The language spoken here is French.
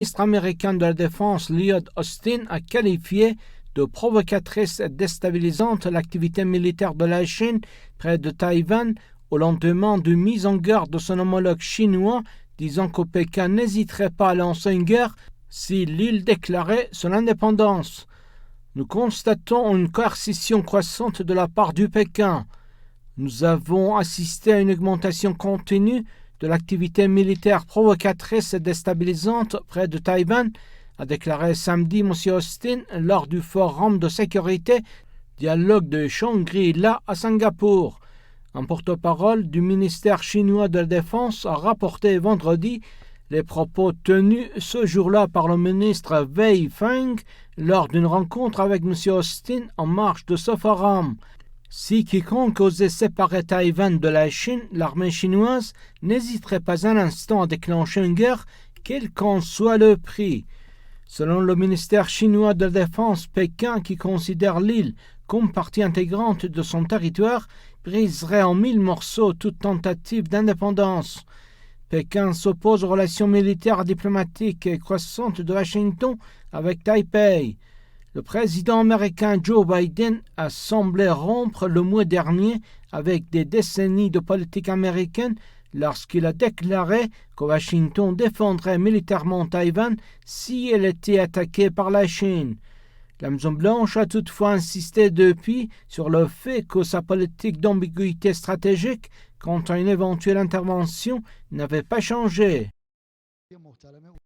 ministre américain de la Défense Lloyd Austin a qualifié de provocatrice et déstabilisante l'activité militaire de la Chine près de Taïwan au lendemain d'une mise en garde de son homologue chinois, disant que Pékin n'hésiterait pas à lancer une guerre si l'île déclarait son indépendance. Nous constatons une coercition croissante de la part du Pékin. Nous avons assisté à une augmentation continue de l'activité militaire provocatrice et déstabilisante près de Taïwan, a déclaré samedi M. Austin lors du forum de sécurité Dialogue de Shangri-La à Singapour. Un porte-parole du ministère chinois de la Défense a rapporté vendredi les propos tenus ce jour-là par le ministre Wei Feng lors d'une rencontre avec M. Austin en marge de ce forum. Si quiconque osait séparer Taïwan de la Chine, l'armée chinoise n'hésiterait pas un instant à déclencher une guerre, quel qu'en soit le prix. Selon le ministère chinois de la Défense, Pékin, qui considère l'île comme partie intégrante de son territoire, briserait en 1000 morceaux toute tentative d'indépendance. Pékin s'oppose aux relations militaires et diplomatiques et croissantes de Washington avec Taipei. Le président américain Joe Biden a semblé rompre le mois dernier avec des décennies de politique américaine lorsqu'il a déclaré que Washington défendrait militairement Taïwan si elle était attaquée par la Chine. La Maison-Blanche a toutefois insisté depuis sur le fait que sa politique d'ambiguïté stratégique quant à une éventuelle intervention n'avait pas changé.